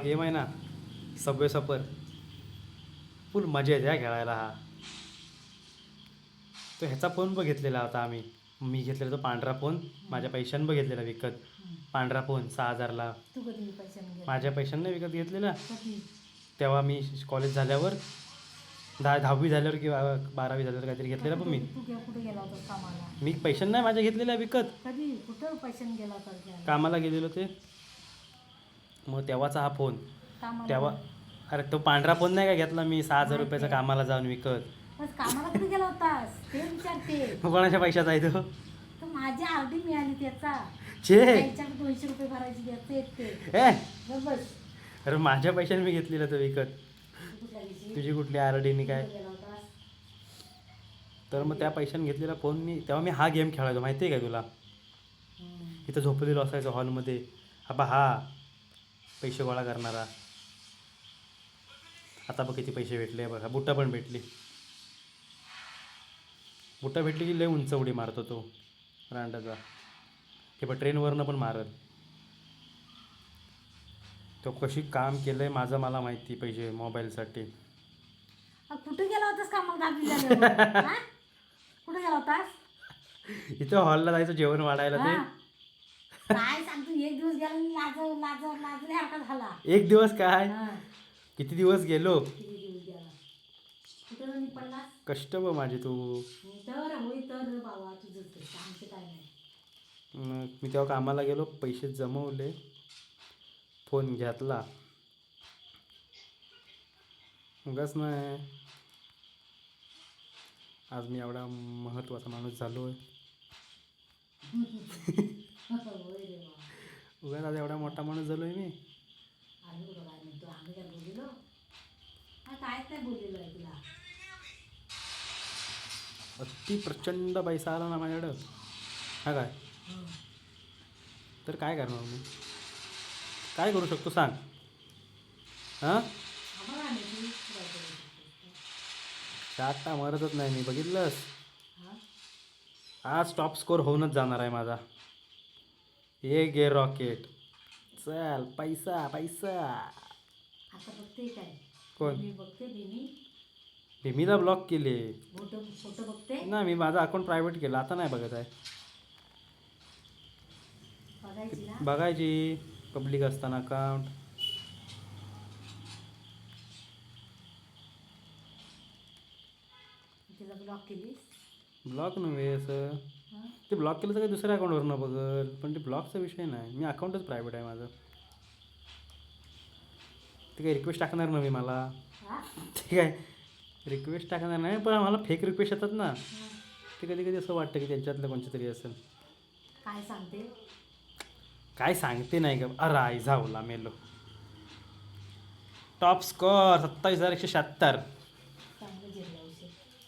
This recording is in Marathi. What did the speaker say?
गेम आहे ना सबवे सफर, फुल मजा येते हा खेळायला. हा तो ह्याचा फोन बघितलेला होता आम्ही. मी घेतलेला तो पांढरा फोन, माझ्या पैशानं बघितलेला विकत. पांढरा फोन 6,000ला. तू कधी पैशाने गेला? माझ्या पैशानं नाही विकत घेतलेला. कधी? तेव्हा मी कॉलेज झाल्यावर 10वी झाल्यावर किंवा 12वी झाल्यावर काहीतरी घेतलेला. पण मी कुठे गेला होता कामाला? मी पैशानं नाही माझ्या घेतलेल्या विकत. कधी कुठं पैशाने गेला होता? कामाला गेलेलो ते. मग तेव्हाचा हा फोन. तेव्हा अरे तो पांढरा फोन नाही का घेतला मी 6,000 रुपयाचा कामाला जाऊन विकत. कामाला कुठे गेला होतास ते विचारते. कोणाच्या पैशाचा आहे तो? तर माझी आरडी मिळाली त्याचा. छे 200 रुपये भरायची द्यायचे ते. ए बस. अरे माझ्या पैशाने मी घेतलेला तो विकत. तुझी कुठली आरडीनी काय? तर मग त्या पैशाने घेतलेला फोन मी तेव्हा मी हा गेम खेळायचो माहिती आहे का तुला? इथं झोपलेलो असायचो हॉलमध्ये. हा पैसे गोळा करणारा. आता बघ किती पैसे भेटले बघा. बुट्टा पण भेटली. बुट्टा भेटली की लय उंच उडी मारतो तो रांडाचा. हे पण ट्रेनवरनं पण मारत. तो कशी काम केलंय माझं मला माहिती पैसे मोबाईलसाठी. कुठे गेला होतास कामाला? 10वी झाल्यावर कुठे गेला होतास? इथं हॉलला जायचं जेवण वाढायला ते. काय सांगतो, एक दिवस गेला लाजले हरका झाला. एक दिवस काय किती दिवस गेलो. किती दिवस गेला? कुठं निपडलास? कष्ट बघ माझे तू. तर होय तर बाबा तुझंच आमचं काय नाही. मी तेव्हा कामाला गेलो, पैसे जमवले, फोन घेतला. उगाच नाही आज मी एवढा महत्त्वाचा माणूस झालो आहे. उगाच आज एवढा मोठा माणूस झालो आहे मी. आम्ही कुठं काय म्हणतो? आम्ही काय बोललेलो? काय बोललेलो आहे तुला? अति प्रचंड पैसा आला ना माझ्याकडं. हा काय तर काय करणार मी? काय करू शकतो सांग? हां टाटा मरतच नाही मी, बघितलंस? आज टॉप स्कोर होऊनच जाणार आहे माझा. ये गे रॉकेट चल. पैसा पैसा. आता बघते काय? कोण? मी बघते भीमीला ब्लॉक केले फोटो बघते ना मी. माझा अकाउंट प्रायव्हेट केला, आता नाही बघत आहे. बघायची ना? बघायची पब्लिक असताना अकाउंट. तिला ब्लॉक केलीस? ब्लॉक नव्हे असं. ते ब्लॉक केलं तर काही दुसऱ्या अकाउंटवरनं बघल, पण ते ब्लॉकचा विषय नाही. मी अकाउंटच प्रायव्हेट आहे माझं. ते काही रिक्वेस्ट टाकणार नव्हे मला. ठीक आहे रिक्वेस्ट टाकणार नाही, पण आम्हाला फेक रिक्वेस्ट येतात ना. ते कधी कधी असं वाटतं की त्यांच्यातलं कोणचं तरी असेल. काय सांगते? काय सांगते नाही का? अरे आई झावला मेलो. Top score 27,176.